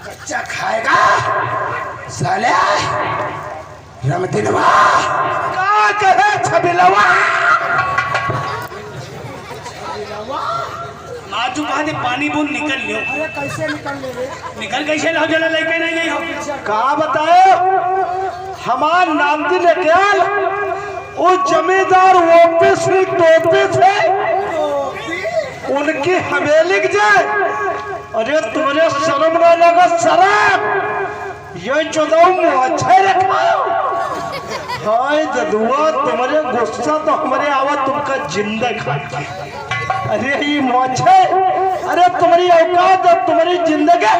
कच्चा खाएगा साले रमदिनवा का कहे छबिलवा आजू बाहर पानी बूंद निकल लियो। अरे कैसे निकल ले रे? निकल कैसे लो जला लेके नहीं गई हो का बताओ हमार नामदी ने क्या वो जमींदार ऑफिस में टोपी थे उनकी हवेली के जाए। अरे तुम्हारे शर्म ना लगा शर्म ये चौदह अच्छे रखा हाय जदुआ तुम्हारे गुस्सा तो हमारे आवा तुमका जिंदा खा। अरे ये मोछे अरे तुम्हारी औकात और तुम्हारी जिंदगी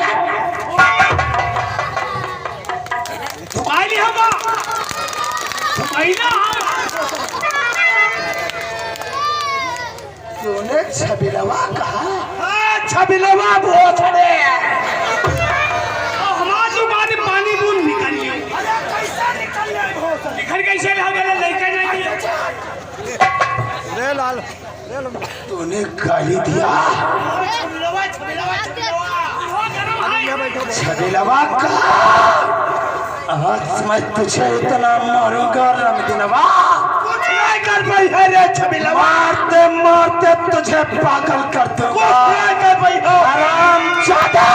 छुपाई नहीं होगा छुपाई ना तूने छबिलवा कहा? छबिलवा बहुत है हमारे जो बात पानी बूंद निकल लियो। अरे कैसा निकल ले बहुत निकल कैसे लो जला लेके नहीं रे लाल तूने गाली दिया छबिलवा का आज मैं तुझे इतना मारूंगा रमदिनवा कुछ नहीं कर पाई है रे छबिलवा मारते मारते तुझे पागल कर दूंगा कुछ नहीं कर पाई हो आराम जादा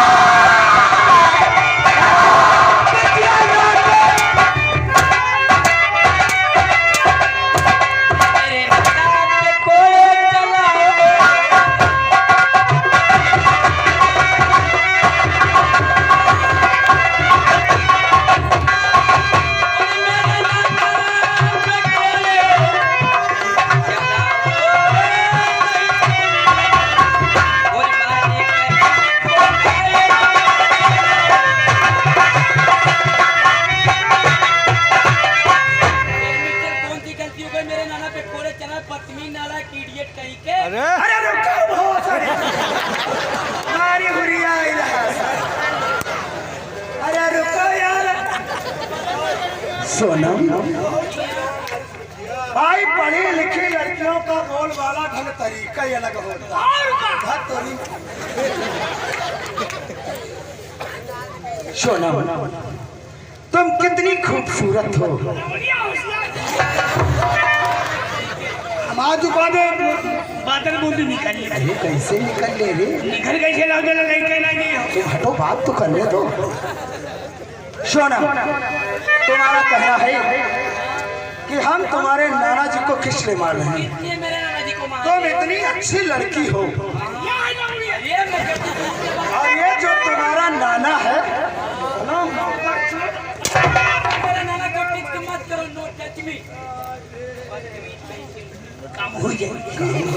सोनम भाई पढ़ी लिखी लड़कियों का बोल वाला ढंग तरीका ही अलग होता है। सोनम तुम कितनी खूबसूरत हो। हमारे बादल बूंद निकल लियो। अरे कैसे निकल ले रे? निकल कैसे लो जला लेके नहीं गई हो तुम हटो बात तो करने दो। सोनम तुम्हारा कहना है कि हम तुम्हारे नाना जी को किसने मार रहे हैं? तुम इतनी अच्छी लड़की हो और ये जो तुम्हारा नाना है काम हो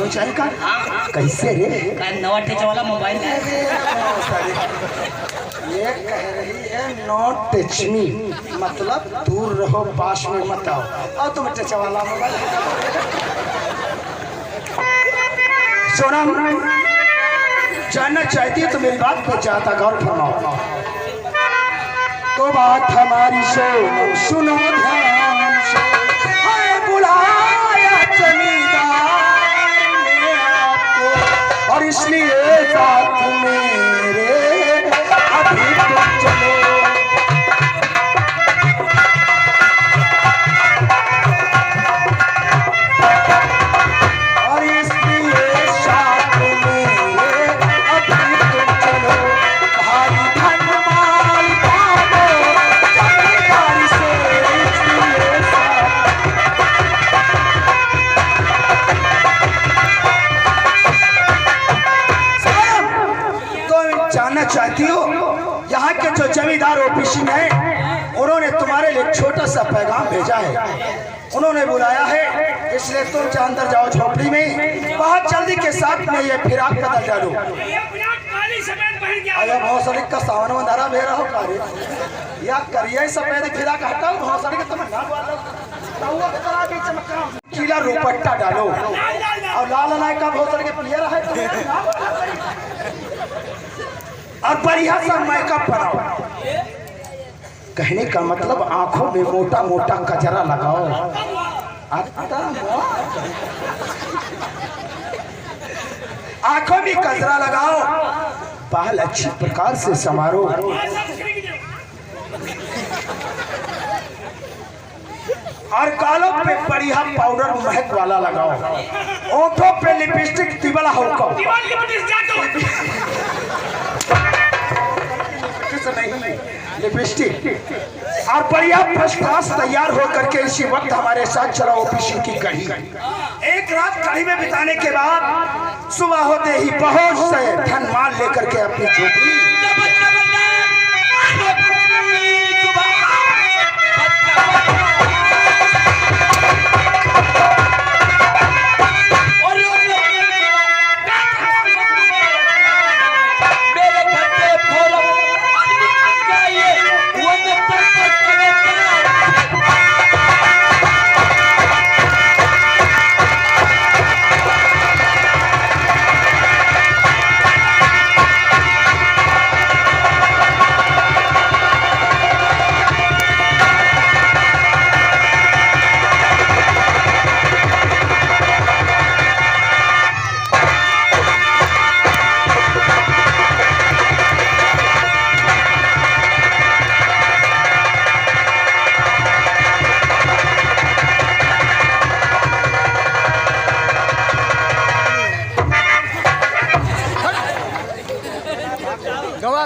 जाएगा कैसे रे? नवा टेचा वाला मोबाइल है ये कह रही है नॉट टच मी मतलब दूर रहो पास में मत आओ और तुम टच वाला मोबाइल। सोनम जानना चाहती है तो मेरी बात पे ज्यादा गौर फरमाओ। तो बात हमारी सुनो ध्यान से बुलाया जमींदार ने आपको और इसलिए साथ मेरे अभी तो चलो। और इसलिए साथ मेरे अभी तो चलो भाई धन माल पालो जमींदार से इसलिए तो जानना चाहती हो यहाँ के जो जमींदार ओपीसी हैं उन्होंने तुम्हारे लिए छोटा सा पैगाम भेजा है। उन्होंने बुलाया है इसलिए तुम अंदर जाओ झोपड़ी में बहुत जल्दी के साथ में ये फिराक कदर डालो। अरे भौसड़ी का सावन में धरा भेरा हो कार्य या करिए सफेद फिराक हटाओ भौसड़ी के तमन्ना कीला रुपट्टा डालो और लाल नाय का भौसड़ी के प्लेयर है और बढ़िया सा मेकअप बनाओ। कहने का मतलब आंखों में मोटा मोटा कचरा लगाओ। आंखों में कजरा लगाओ, बाल अच्छी प्रकार से संवारो, और गालों पे बढ़िया पाउडर महक वाला लगाओ, ओठों पे लिपस्टिक तिबला होकर लिपस्टिक और बढ़िया फर्स्ट क्लास तैयार होकर के इसी वक्त हमारे साथ चला ऑफिस की कड़ी। एक रात कड़ी में बिताने के बाद सुबह होते ही बहुत से धन माल लेकर के अपनी झोपड़ी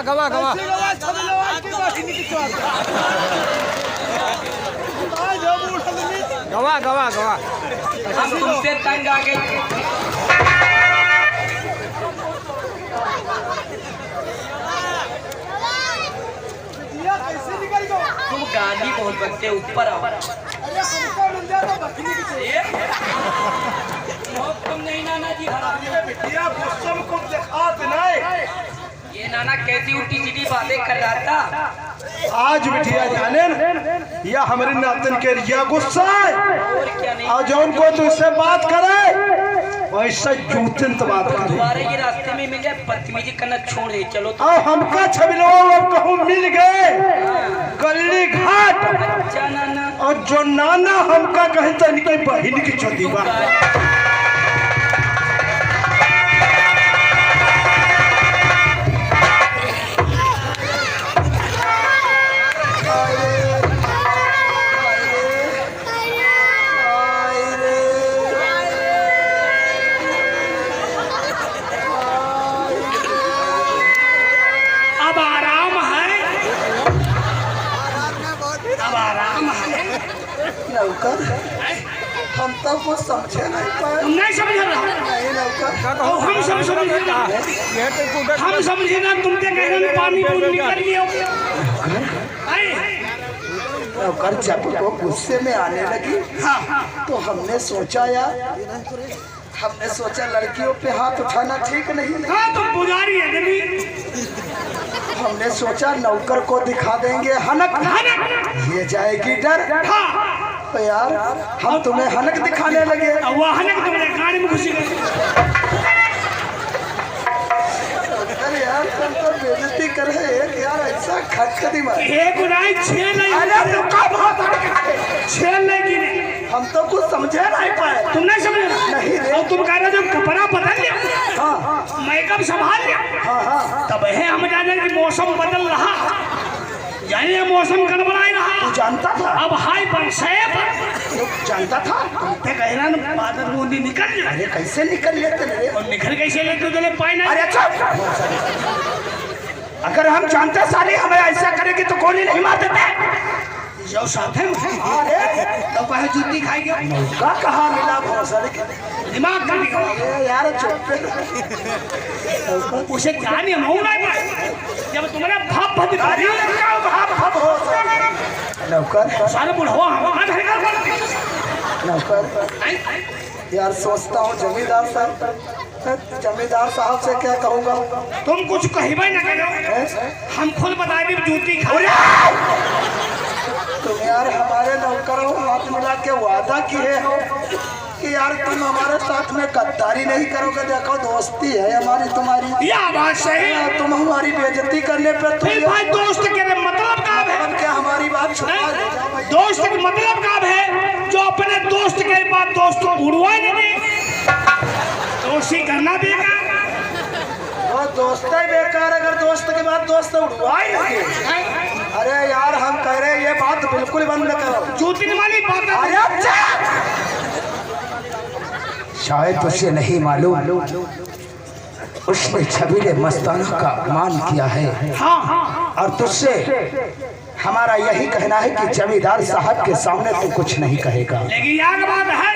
गवा हम तुमसे तंग आ गए। तुम गाली बहुत बनते ऊपर आओ। तुम नहीं नाना जी ये नाना कैसी उल्टी सीधी बातें कर रहा था। आज बिटिया जाने न, या हमारे नातन के रिया गुस्सा है और क्या नहीं, और जो उनको तुझसे बात करे वैसा जूतन तो बात करे। तुम्हारे ये रास्ते में मिल जाए बदतमीजी करना छोड़ दे। चलो तो और हमका छबिलो कहूँ मिल गए गली घाट, अच्छा नाना और जो नाना हमका कहीं तो इनकी बहन की छोटी बात। नौकर हम तो कुछ समझे नहीं पाए। तुम नहीं समझ रहा। नहीं नौकर हम सब समझे ना, हम समझे ना। तुम क्या कह रहे हो पानी पूरी निकल गया। नौकर जब वो गुस्से में आने लगी तो हमने सोचा लड़कियों पे हाथ उठाना ठीक नहीं है। हाँ तुम पुजारी है देवी। हमने सोचा नौकर को दिखा देंगे हनक, ये जाएगी डर। तो यार हम तुम्हें हनक दिखाने लगे। वो हनक तुम्हारे गाड़ी में घुसी गई। अरे यार तुम तो बेइज्जती कर रहे हैं यार, ऐसा खटखटी मार। एक उड़ाई छह नहीं। अरे रुका बहुत छह नहीं गिरे। हम तो कुछ समझे नहीं पाए। तुम नहीं समझ नहीं रे। और तुम कह रहे हो कपड़ा बदल लिया, हाँ मेकअप संभाल लिया। हाँ तब है हम जाने कि मौसम बदल रहा, यानी ये मौसम गड़बड़ाई रहा। तू जानता था? अब हाई पर तू जानता था? ते कह रहा ना बादल बूंदी निकल जाए। अरे कैसे निकल लेते रे? और निकल कैसे लेते चले पाए ना। अरे अच्छा अगर हम जानते साली हमें ऐसा करेगी तो गोली नहीं मार देते। जो साथ है अरे तो कहे जूती खाएगी। का कहा मिला भौसड़ी के दिमाग कर दिया। अरे यार चुप उसे ध्यान नहीं हो रहा है जब तुम्हारा भाप भद अरे क्या भाप हो नौकर सारे बुढ़वा वहां नौकर यार सोचता हूँ जमींदार साहब से क्या कहूँगा। तुम कुछ कहिबे ना करो, हम खुद बता दी जूती खा। तुम यार हमारे नौकर हो, हाथ मिला के वादा किए हो कि यार तुम हमारे साथ में गद्दारी नहीं करोगे। देखो दोस्ती है हमारी तुम्हारी। यह बात सही है। तुम हमारी बेइज्जती करने पे फिर भाई दोस्त के मतलब का है क्या हमारी बात छुपा दोस्त का मतलब का है जो अपने दोस्त के बाद दोस्त को उड़वा दे दोस्ती करना देगा। दोस्त है बेकार, अगर दोस्त के बाद दोस्त उड़वा ही नहीं। अरे यार हम कह रहे हैं ये बात बिल्कुल बंद करो। जूतिन वाली बात है। अरे अच्छा! शायद उसे नहीं मालूम उसने छबीले मस्ताना का अपमान किया है। हाँ और तुझसे हमारा यही कहना है कि जमींदार साहब के सामने तू कुछ नहीं कहेगा। लेकिन यार बात है,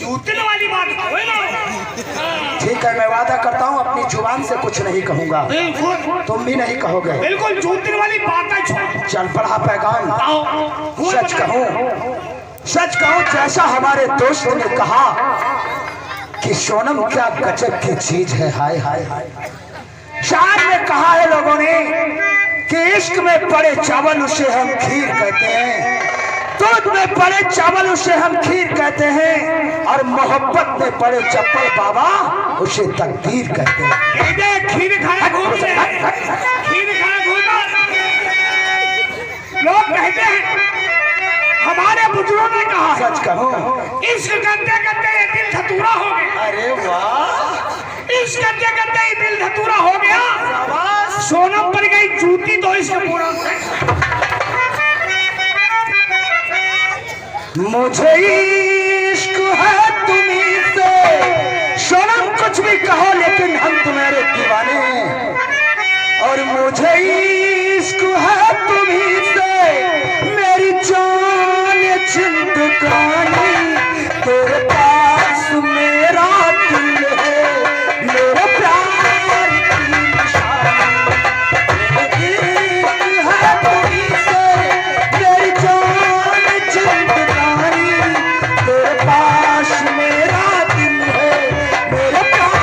जूतिन वाली बात है ना। ठीक है, मैं वादा करता हूँ अपनी जुबान से कुछ नहीं कहूँगा। बिल्कुल तुम भी नहीं कहोगे। बिल्कुल जूतिन वाली बात है। चल पढ़ा पैगाम। आओ सच कहूँ जैसा हमारे दोस्त ने कहा कि सोनम क्या गजब की चीज है। हाय हाय हाय। शायर ने कहा है लोगों ने कि इश्क में पड़े चावल उसे हम खीर कहते हैं, दूध में पड़े चावल उसे हम खीर कहते हैं, और मोहब्बत में पड़े चप्पल बाबा उसे तकदीर कहते हैं। खीर खाया घूमते हैं, खीर खाया घूमता। लोग कहते हैं हमारे बुजुर्गों ने कहा, सच कहूँ इश्क करते करते ये दिल धतूरा हो गया। अरे वाह, इश्क करते करते ये दिल धतूरा हो गया। सोनम पर गई जूती तो इश्क पूरा। मुझे इश्क है तुम्हीं से, सोनम कुछ भी कहो लेकिन हम तुम्हारे दीवाने, और मुझे इश्क है तुम्हीं से, मेरी जान जिंदगानी, तेरे पास मेरा दिल है, मेरे प्यार की निशानी, इश्क है तुम्हीं से, मेरी जान जिंदगानी, तेरे पास मेरा दिल है, मेरे प्यार।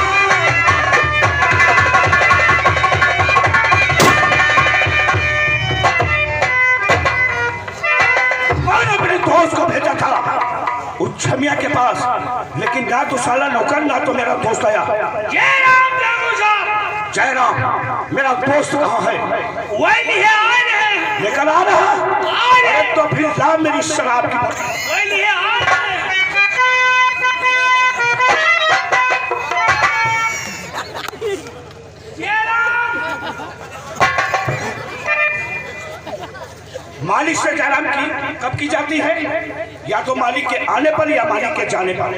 मैंने अपने दोस्त को भेजा था उस छमिया के पास, लेकिन ना तो साला नौकर ना तो मेरा दोस्त आया। जयराम मेरा दोस्त कहाँ है? वही नहीं है, आ रहे हैं। लेकिन आ रहा है तो फिर ला मेरी शराब की बोतल। वही नहीं है, आ रहे हैं। मालिक से जयराम की कब की जाती है? या तो मालिक के आने पर या मालिक के जाने पर।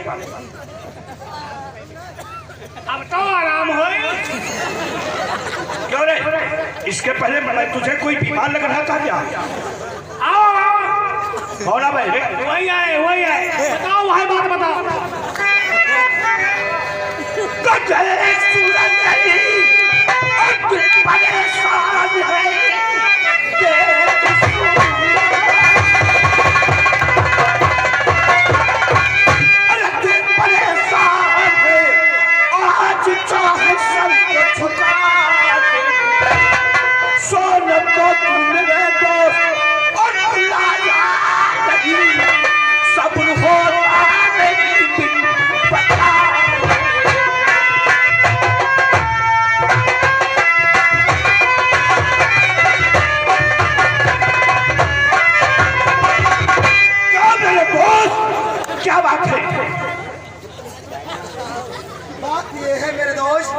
अब तो आराम हो। क्यों रे? इसके पहले मैं तुझे कोई बीमार लग रहा था क्या? आओ आओ। कौन भाई? वही आए वही आए। बताओ भाई बात बताओ। तो चले सूरज नहीं, अब परेशान है। सोनम को तुमने दोस्त और बुलाया नहीं, सब्र होता नहीं बिन पता। क्या मेरे दोस्त, क्या बात है? बात ये है मेरे दोस्त,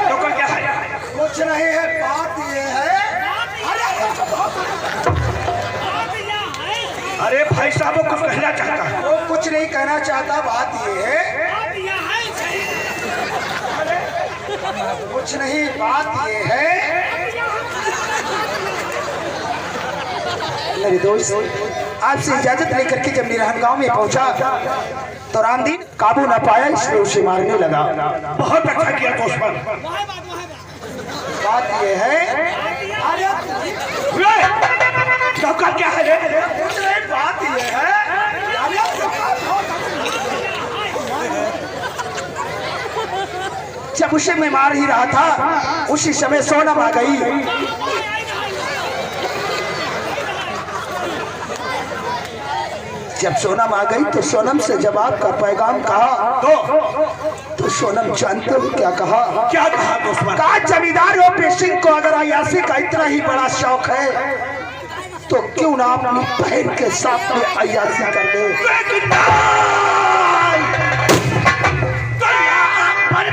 तो क्या है? कुछ नहीं है, बात ये है। अरे भाई साहब वो कुछ कहना चाहता है। वो कुछ नहीं कहना चाहता, बात ये है। कुछ नहीं, बात ये है मेरे दोस्त, आपसे इजाजत लेकर के जब निरहन गांव में पहुंचा तो रामदीन काबू न पाया, इसलिए उसे मारने लगा। बहुत अच्छा किया दोस्त पर। बात ये है। नौकर क्या है रे? बात ये है, जब उसे मैं मार ही रहा था उसी समय सोनम आ गई। जब सोनम आ गई तो सोनम से जब आपका पैगाम कहा तो सोनम जानते हो क्या कहा? क्या कहा दोस्त? कहा जमींदार ओपी सिंह को अगर अयासी का इतना ही बड़ा शौक है तो क्यों ना अपनी बहन के साथ में अयासी कर ले। पर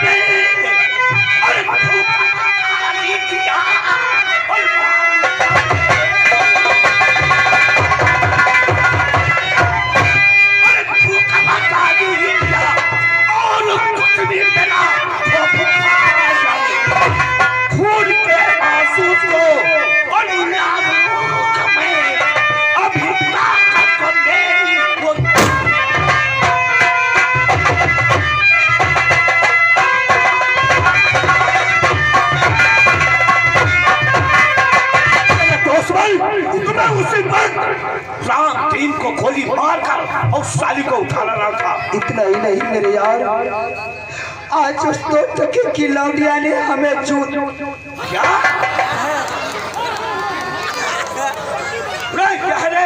गोली मार कर और साली को उठा लाना था। इतना ही नहीं मेरे यार, आज उस दोस्त की लौंडिया ने हमें चूत क्या क्या है रे?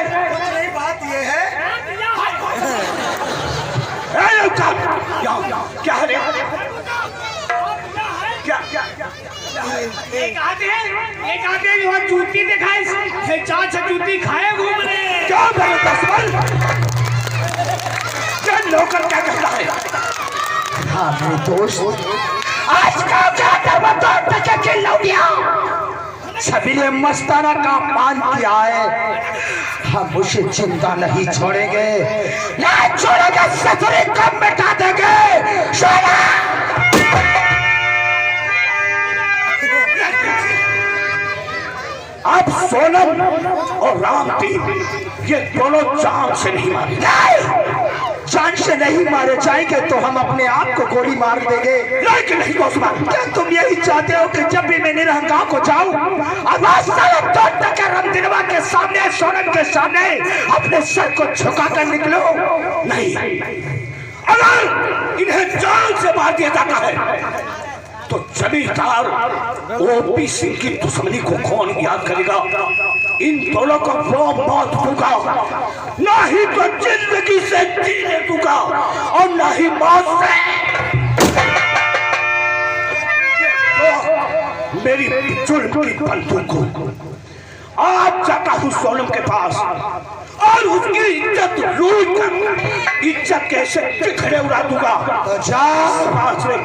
बात ये है क्या है रे? क्या क्या एक आते हैं जो जूती दिखाए चार जूती खाए घूम रहे। क्या भाई तस्वर क्या नौकर क्या कहता है? हाँ मेरे दोस्त, आज का क्या लौंडिया सभी ने मस्ताना का मान किया है, हम उसे जिंदा नहीं छोड़ेंगे, नहीं छोड़ेंगे, ससुरी कम मिटा देंगे। अब सोनम और राम तीन ये दोनों जान से नहीं मारे, जान से नहीं मारे जाएंगे तो हम अपने आप को गोली मार देंगे। लेकिन नहीं दोस्त, क्या तुम यही चाहते हो कि जब भी मैं निरहंकार को जाऊं रमदिनवा के सामने, सोनम के सामने अपने सर को झुका कर निकलो? नहीं, अगर इन्हें जान से मार दिया जाता है तो जमींदार ओपी सिंह की दुश्मनी को कौन याद करेगा? इन दोनों को वो मौत दूंगा, ना ही तो जिंदगी से जीने दूंगा और ना ही मौत से। मेरी जुल्म की बंदूक को आज जाता हूँ सोनम के पास और उसकी इज्जत लूट कर इज्जत कैसे बिखरे उड़ा दूंगा। तो जा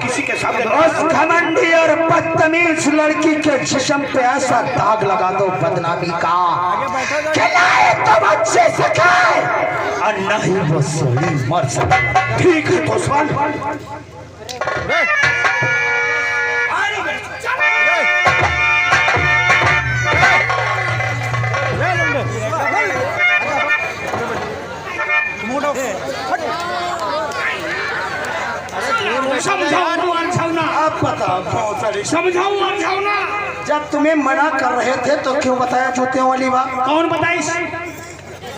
किसी के सामने उस घमंडी और बदतमीज लड़की के जिस्म पे ऐसा दाग लगा दो बदनामी का, खिलाए तो बच्चे से खाए और नहीं वो सोनी मर सके। ठीक है तो सवाल समझाऊं ना। जब तुम्हें मना कर रहे थे तो क्यों बताया जूतियों वाली बात? कौन बताइस?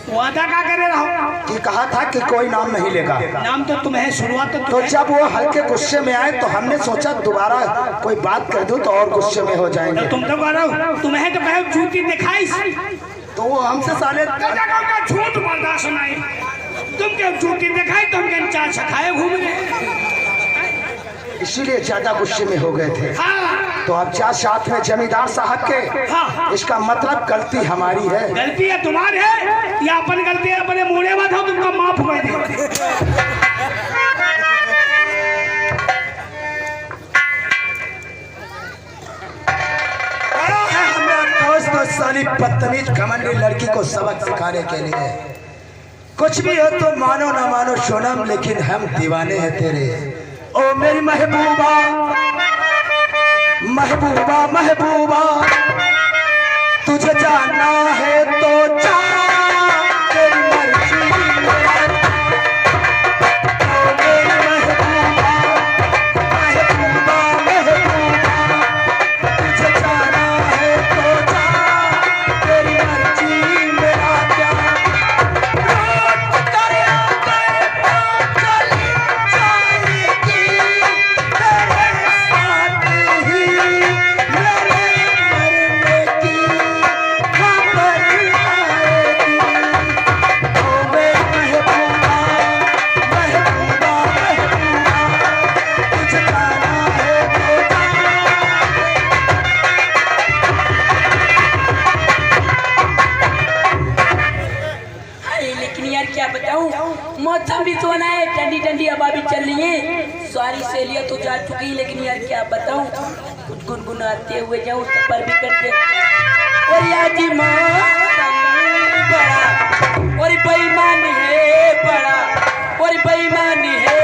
वादा क्या करे रहो? ये कहा था कि कोई नाम नहीं लेगा। नाम तो तुम्हें शुरुआत तो जब वो हल्के गुस्से में आए तो हमने सोचा दोबारा कोई बात कर दूं तो और गुस्से में हो जाएंगे। तुम तो कह रहे हो तुम्हें तो कहे जूती दिखाई तो वो हमसे साले झूठ बर्दाश्त नहीं। तुम क्या जूती दिखाई, तुम क्या चार सखाए घूम रहे, इसीलिए ज्यादा गुस्से में हो गए थे। हाँ। तो अब जा साथ में जमींदार साहब के। हाँ। इसका मतलब गलती हमारी है। गलती है तुम्हारी है या अपन गलती है अपने मुड़े में था तुमको माफ कर दे। दोस्त साली बदतमीज घमंडी लड़की को सबक सिखाने के लिए। कुछ भी हो तो मानो ना मानो सोनम, लेकिन हम दीवाने हैं तेरे। ओ मेरी महबूबा महबूबा महबूबा, तुझे जानना है तो जा, तेरी मर्जी ओ मेरी महबूबा महबूबा महबूबा, तुझे जाना है तो जा, तेरी मर्जी मेरा प्यार। मौसम भी सोना है, ठंडी ठंडी हवा भी चल रही है। सारी सहेलियां तो जा चुकी, लेकिन यार क्या बताऊं, कुछ गुनगुनाते हुए जाऊं, सफर भी करते और याद बड़ा और बेईमान है, बड़ा और बेईमान है।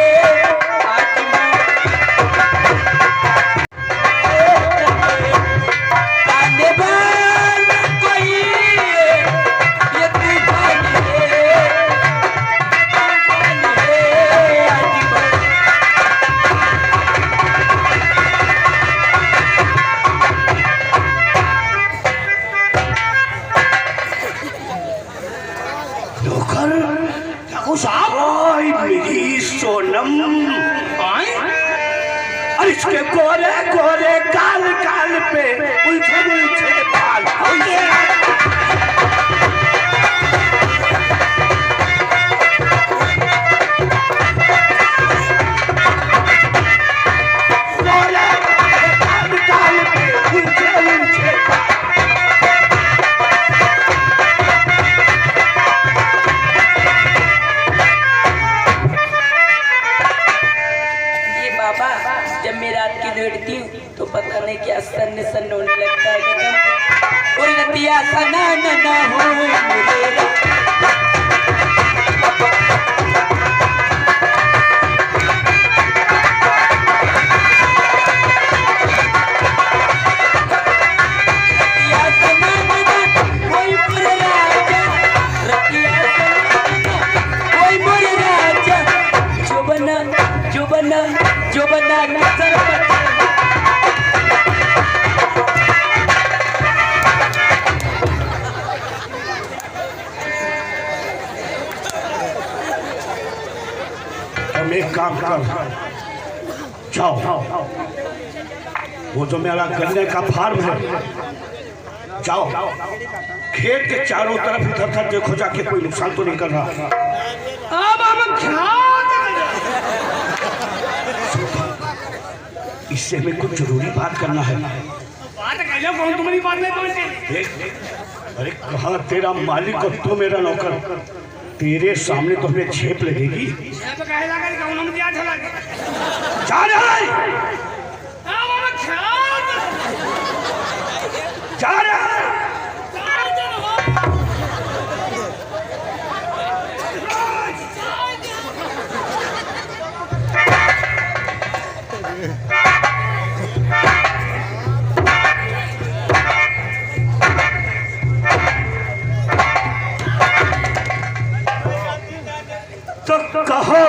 नौकर इसके गोरे गोरे काल काल पे उलझे उलझे बाल जब मैं रात की लेटती हूँ तो पता नहीं क्या सन्न सन्न होने लगता है कसम। और रतिया सना ना हो मेरे जो बना नजर तुम एक काम कर जाओ वो जो मेरा गन्ने का फार्म है जाओ खेत के चारों तरफ इधर उधर देखो जाके कोई नुकसान तो नहीं कर रहा। अब हम क्या इससे हमें कुछ जरूरी बात करना है। बात कर लो, कौन तुम्हारी बात नहीं पहुंचे। अरे कहाँ तेरा मालिक और तू मेरा नौकर, तेरे सामने तो हमें झेप लगेगी। तो कहे लगा कि कौन हम दिया चला के जा रहा है अब हम क्या जा रहा है तो कहो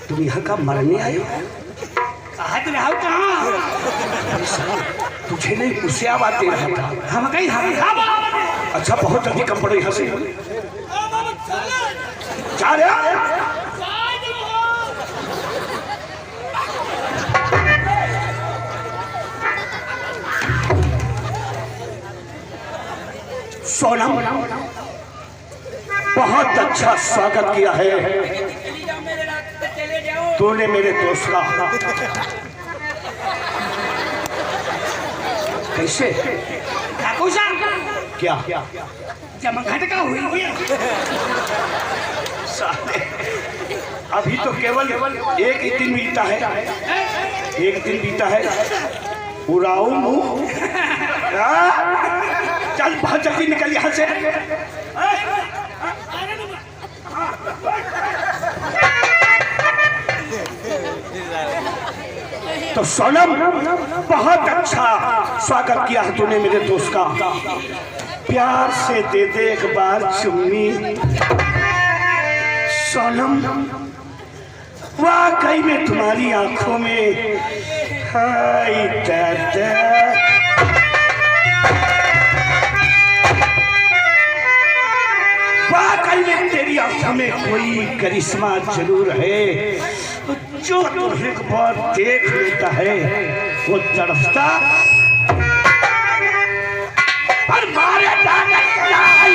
तुम यहाँ का मरने आए हो? हाथ रहो कहाँ तुझे नहीं उससे आवाज दे रहा था। हम कहीं हम अच्छा बहुत जल्दी कम पड़ो यहाँ से। जा रहे सोनम बहुत अच्छा स्वागत किया है तूने मेरे दोस्त का। कैसे क्या जमघट का हुई अभी तो केवल एक ही दिन बीता है, एक दिन बीता है। उड़ाऊ मुंह चल बहुत जल्दी निकल यहाँ से। तो सोनम बहुत अच्छा स्वागत किया है तूने मेरे दोस्त का। प्यार से दे दे एक बार चुम्मी। सोनम वाकई में तुम्हारी आंखों में हाय दादा वाकई में तेरी आंखों में कोई करिश्मा जरूर है। जो तुम्हें एक बार देख लेता है वो तड़पता और मारे जाने